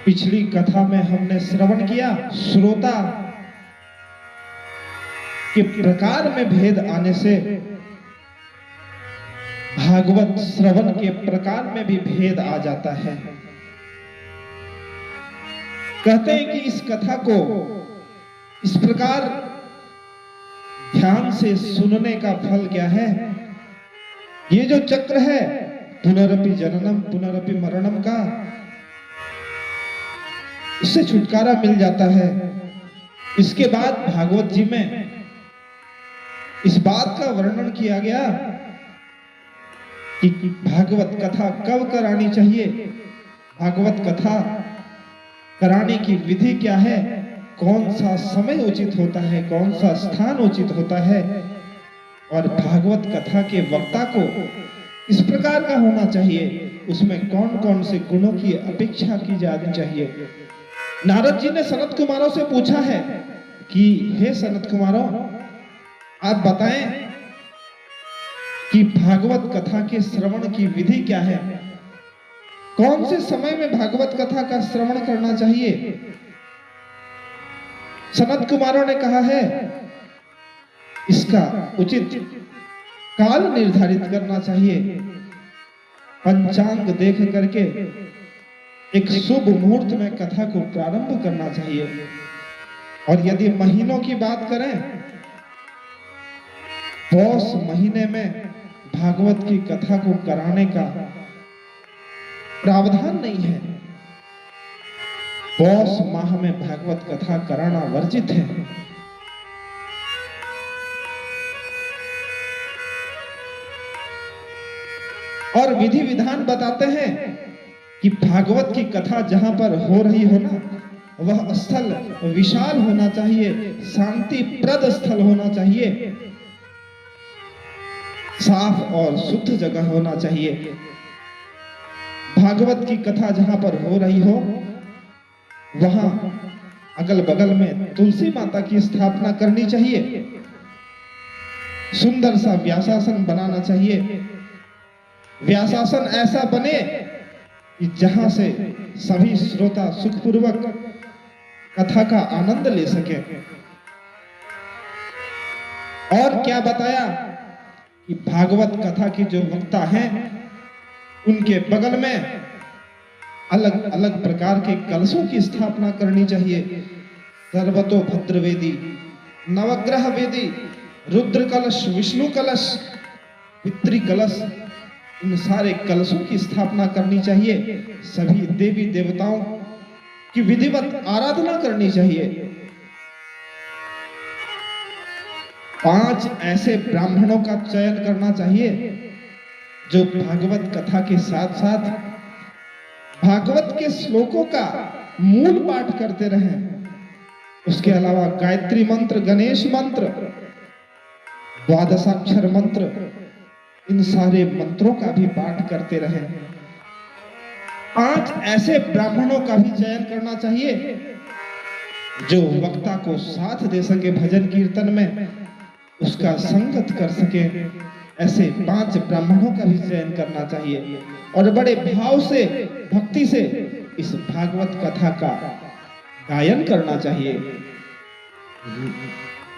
पिछली कथा में हमने श्रवण किया, श्रोता के प्रकार में भेद आने से भागवत श्रवण के प्रकार में भी भेद आ जाता है। कहते हैं कि इस कथा को इस प्रकार ध्यान से सुनने का फल क्या है? ये जो चक्र है पुनरपि जननम पुनरपि मरणम का, इससे छुटकारा मिल जाता है। इसके बाद भागवत जी में इस बात का वर्णन किया गया कि भागवत कथा कब करानी चाहिए, भागवत कथा कराने की विधि क्या है, कौन सा समय उचित होता है, कौन सा स्थान उचित होता है, और भागवत कथा के वक्ता को इस प्रकार का होना चाहिए, उसमें कौन कौन से गुणों की अपेक्षा की जानी चाहिए। नारद जी ने सनत कुमारों से पूछा है कि हे सनत कुमारों, आप बताएं कि भागवत कथा के श्रवण की विधि क्या है, कौन से समय में भागवत कथा का श्रवण करना चाहिए। सनत कुमारों ने कहा है इसका उचित काल निर्धारित करना चाहिए, पंचांग देख करके एक शुभ मुहूर्त में कथा को प्रारंभ करना चाहिए। और यदि महीनों की बात करें, पौष महीने में भागवत की कथा को कराने का प्रावधान नहीं है। पौष माह में भागवत कथा कराना वर्जित है। और विधि विधान बताते हैं कि भागवत की कथा जहां पर हो रही हो ना, वह स्थल विशाल होना चाहिए, शांतिप्रद स्थल होना चाहिए, साफ और शुद्ध जगह होना चाहिए। भागवत की कथा जहां पर हो रही हो वहां अगल बगल में तुलसी माता की स्थापना करनी चाहिए, सुंदर सा व्यासासन बनाना चाहिए। व्यासासन ऐसा बने कि जहां से सभी श्रोता सुखपूर्वक कथा का आनंद ले सके। और क्या बताया कि भागवत कथा की जो वक्ता हैं उनके बगल में अलग अलग प्रकार के कलशों की स्थापना करनी चाहिए। सर्वतो भद्रवेदी, नवग्रह वेदी, रुद्र कलश, विष्णु कलश, पितृ कलश, इन सारे कलशों की स्थापना करनी चाहिए। सभी देवी देवताओं की विधिवत आराधना करनी चाहिए। 5 ऐसे ब्राह्मणों का चयन करना चाहिए जो भागवत कथा के साथ साथ भागवत के श्लोकों का मूल पाठ करते रहें। उसके अलावा गायत्री मंत्र, गणेश मंत्र, द्वादशाक्षर मंत्र, इन सारे मंत्रों का भी पाठ करते रहें। 5 ऐसे ब्राह्मणों का भी चयन करना चाहिए जो वक्ता को साथ दे सके, भजन कीर्तन में उसका संगत कर सके। ऐसे 5 ब्राह्मणों का भी चयन करना चाहिए और बड़े भाव से, भक्ति से इस भागवत कथा का गायन करना चाहिए।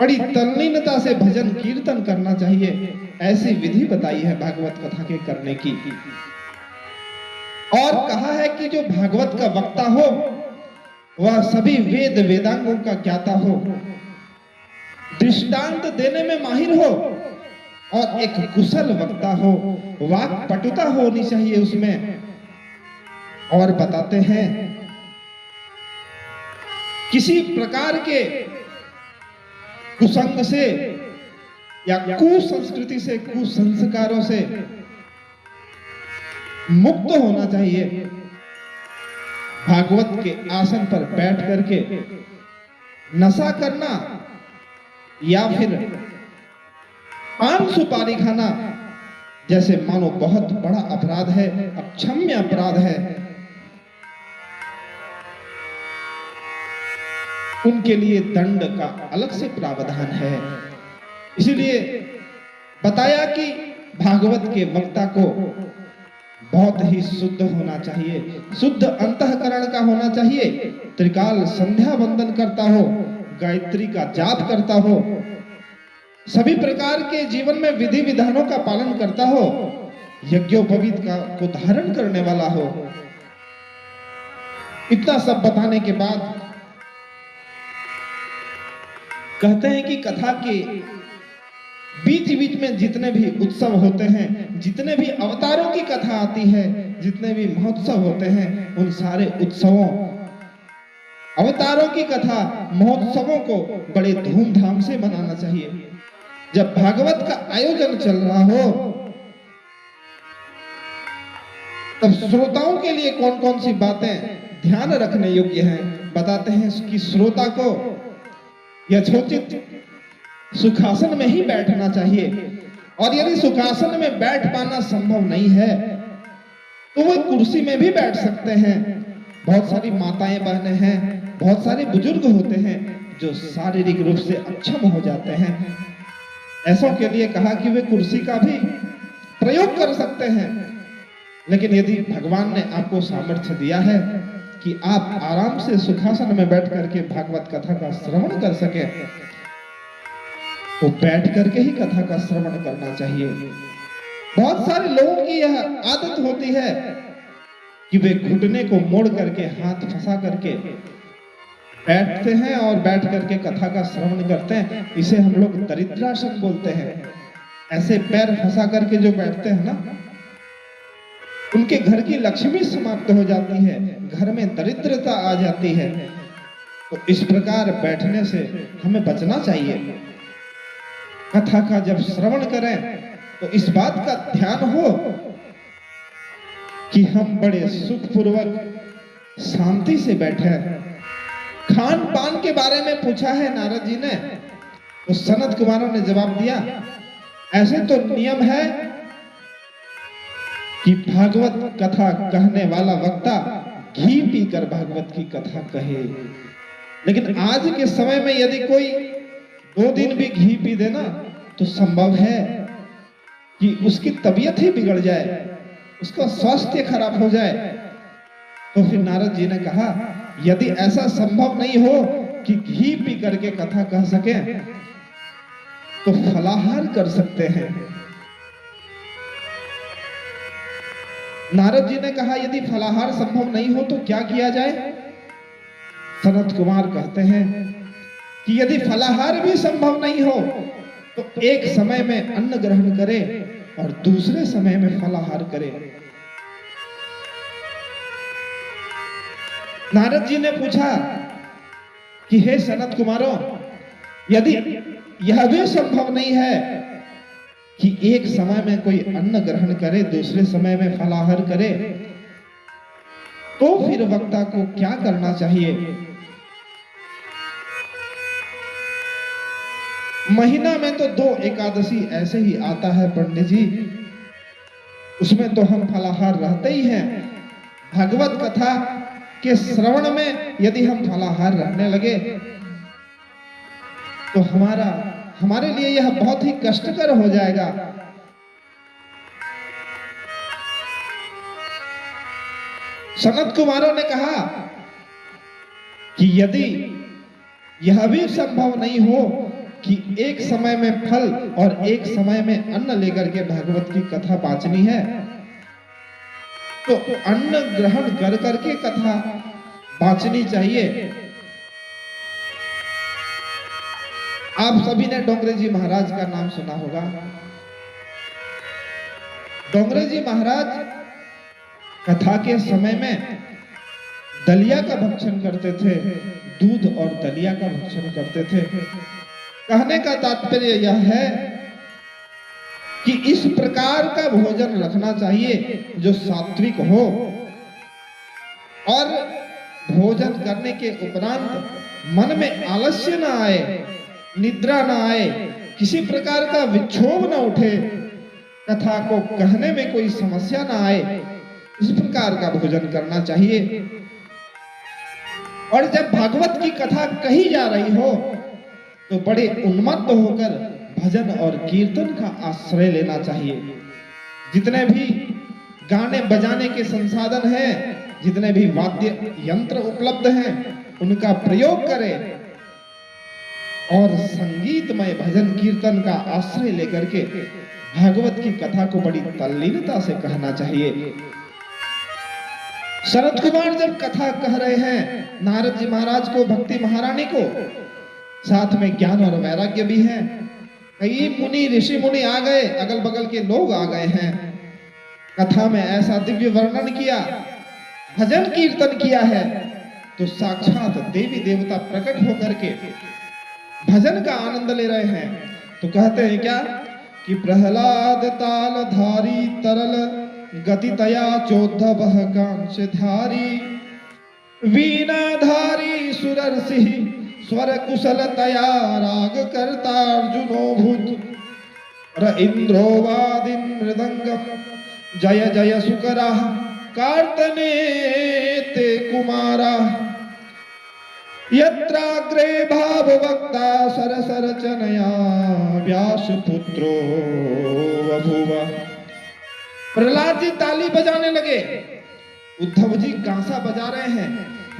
बड़ी तल्लीनता से भजन कीर्तन करना चाहिए। ऐसी विधि बताई है भागवत कथा के करने की। और कहा है कि जो भागवत का वक्ता हो वह सभी वेद वेदांगों का ज्ञाता हो, दृष्टांत देने में माहिर हो और एक कुशल वक्ता हो, वाक पटुता होनी चाहिए उसमें। और बताते हैं किसी प्रकार के कुसंग से या कुसंस्कृति से, कुसंस्कारों से मुक्त होना चाहिए। भागवत के आसन पर बैठ करके नशा करना या फिर पान सुपारी खाना जैसे मानो बहुत बड़ा अपराध है, अक्षम्य अपराध है, उनके लिए दंड का अलग से प्रावधान है। इसीलिए बताया कि भागवत के वक्ता को बहुत ही शुद्ध होना चाहिए, शुद्ध अंतःकरण का होना चाहिए, त्रिकाल संध्या वंदन करता हो, गायत्री का जाप करता हो, सभी प्रकार के जीवन में विधि विधानों का पालन करता हो, यज्ञोपवीत का को धारण करने वाला हो। इतना सब बताने के बाद कहते हैं कि कथा के बीच बीच में जितने भी उत्सव होते हैं, जितने भी अवतारों की कथा आती है, जितने भी महोत्सव होते हैं, उन सारे उत्सवों, अवतारों की कथा, महोत्सवों को बड़े धूमधाम से मनाना चाहिए। जब भागवत का आयोजन चल रहा हो तब श्रोताओं के लिए कौन कौन सी बातें ध्यान रखने योग्य हैं, बताते हैं कि श्रोता को यथोचित सुखासन में ही बैठना चाहिए, और यदि सुखासन में बैठ पाना संभव नहीं है तो वो कुर्सी में भी बैठ सकते हैं। बहुत सारी माताएं बहनें हैं, बहुत सारे बुजुर्ग होते हैं जो शारीरिक रूप से अक्षम हो जाते हैं, ऐसों के लिए कहा कि वे कुर्सी का भी प्रयोग कर सकते हैं। लेकिन यदि भगवान ने आपको सामर्थ्य दिया है कि आप आराम से सुखासन में बैठ करके भागवत कथा का श्रवण कर सके, तो बैठ करके ही कथा का श्रवण करना चाहिए। बहुत सारे लोगों की यह आदत होती है कि वे घुटने को मोड़ करके, हाथ फंसा करके बैठते हैं और बैठ करके कथा का श्रवण करते हैं। इसे हम लोग दरिद्रासन बोलते हैं। ऐसे पैर फंसा करके जो बैठते हैं ना, उनके घर की लक्ष्मी समाप्त हो जाती है, घर में दरिद्रता आ जाती है। तो इस प्रकार बैठने से हमें बचना चाहिए। कथा का जब श्रवण करें तो इस बात का ध्यान हो कि हम बड़े सुखपूर्वक शांति से बैठे। खान पान के बारे में पूछा है नारद जी ने, तो सनत कुमारों ने जवाब दिया, ऐसे तो नियम है कि भागवत कथा कहने वाला वक्ता घी पीकर भागवत की कथा कहे। लेकिन आज के समय में यदि कोई 2 दिन भी घी पी देना तो संभव है कि उसकी तबीयत ही बिगड़ जाए, उसका स्वास्थ्य खराब हो जाए। तो फिर नारद जी ने कहा, यदि ऐसा संभव नहीं हो कि घी पी करके कथा कह सके तो फलाहार कर सकते हैं। नारद जी ने कहा, यदि फलाहार संभव नहीं हो तो क्या किया जाए? सनत कुमार कहते हैं कि यदि फलाहार भी संभव नहीं हो तो एक समय में अन्न ग्रहण करे और दूसरे समय में फलाहार करे। नारद जी ने पूछा कि हे सनत कुमारों, यदि यह भी संभव नहीं है कि एक समय में कोई अन्न ग्रहण करे, दूसरे समय में फलाहार करे, तो फिर वक्ता को क्या करना चाहिए? महीना में तो 2 एकादशी ऐसे ही आता है पंडित जी, उसमें तो हम फलाहार रहते ही हैं। भागवत कथा के श्रवण में यदि हम फलाहार रहने लगे तो हमारे लिए यह बहुत ही कष्टकर हो जाएगा। सनत कुमारों ने कहा कि यदि यह भी संभव नहीं हो कि एक समय में फल और एक समय में अन्न लेकर के भागवत की कथा बांचनी है, तो अन्न ग्रहण कर करके कथा बांचनी चाहिए। आप सभी ने डोंगरे जी महाराज का नाम सुना होगा। डोंगरे जी महाराज कथा के समय में दलिया का भक्षण करते थे, दूध और दलिया का भक्षण करते थे। कहने का तात्पर्य यह है कि इस प्रकार का भोजन रखना चाहिए जो सात्विक हो, और भोजन करने के उपरांत मन में आलस्य न आए, निद्रा न आए, किसी प्रकार का विक्षोभ न उठे, कथा को कहने में कोई समस्या न आए, इस प्रकार का भोजन करना चाहिए। और जब भागवत की कथा कही जा रही हो तो बड़े उन्मत्त होकर भजन और कीर्तन का आश्रय लेना चाहिए। जितने भी गाने बजाने के संसाधन हैं, जितने भी वाद्य यंत्र उपलब्ध हैं उनका प्रयोग करें और संगीतमय भजन कीर्तन का आश्रय लेकर के भागवत की कथा को बड़ी तल्लीनता से कहना चाहिए। शरद कुमार जब कथा कह रहे हैं नारद जी महाराज को, भक्ति महारानी को, साथ में ज्ञान और वैराग्य भी है। कई मुनि ऋषि मुनि आ गए, अगल बगल के लोग आ गए हैं। कथा में ऐसा दिव्य वर्णन किया, भजन कीर्तन किया है, तो साक्षात देवी देवता प्रकट होकर के भजन का आनंद ले रहे हैं। तो कहते हैं क्या कि प्रहलाद ताल धारी तरल गतितया चोद्धव कांश धारी वीणा धारी सुरर सिंह स्वर कुशलतया राग करता अर्जुनो भूत र इंद्रो वादिन मृदंगम जय जय सुकरा कार्तने ते कुमारा यत्राग्रे भाव वक्ता सरसर चनया व्यास पुत्रो बभूव। प्रहलाद जी ताली बजाने लगे, उद्धव जी कांसा बजा रहे हैं,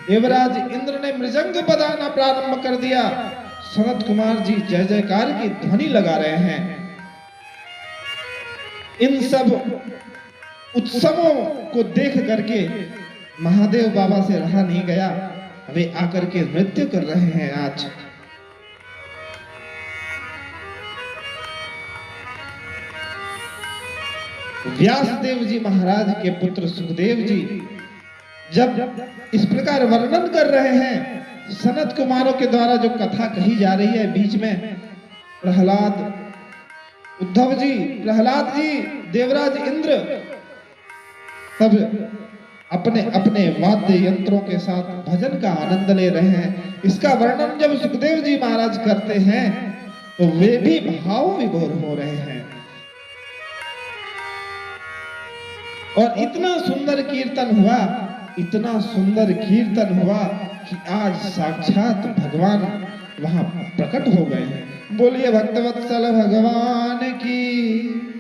देवराज इंद्र ने मृदंग बजाना प्रारंभ कर दिया, सनत कुमार जी जय जयकार की ध्वनि लगा रहे हैं। इन सब उत्सवों को देख करके महादेव बाबा से रहा नहीं गया, वे आकर के नृत्य कर रहे हैं। आज व्यासदेव जी महाराज के पुत्र सुखदेव जी जब इस प्रकार वर्णन कर रहे हैं, सनत कुमारों के द्वारा जो कथा कही जा रही है, बीच में प्रहलाद, उद्धव जी, प्रहलाद जी, देवराज इंद्र सब अपने अपने वाद्य यंत्रों के साथ भजन का आनंद ले रहे हैं। इसका वर्णन जब सुखदेव जी महाराज करते हैं तो वे भी भाव विभोर हो रहे हैं। और इतना सुंदर कीर्तन हुआ, इतना सुंदर कीर्तन हुआ कि आज साक्षात भगवान वहां प्रकट हो गए हैं। बोलिए भक्तवत्सल भगवान की।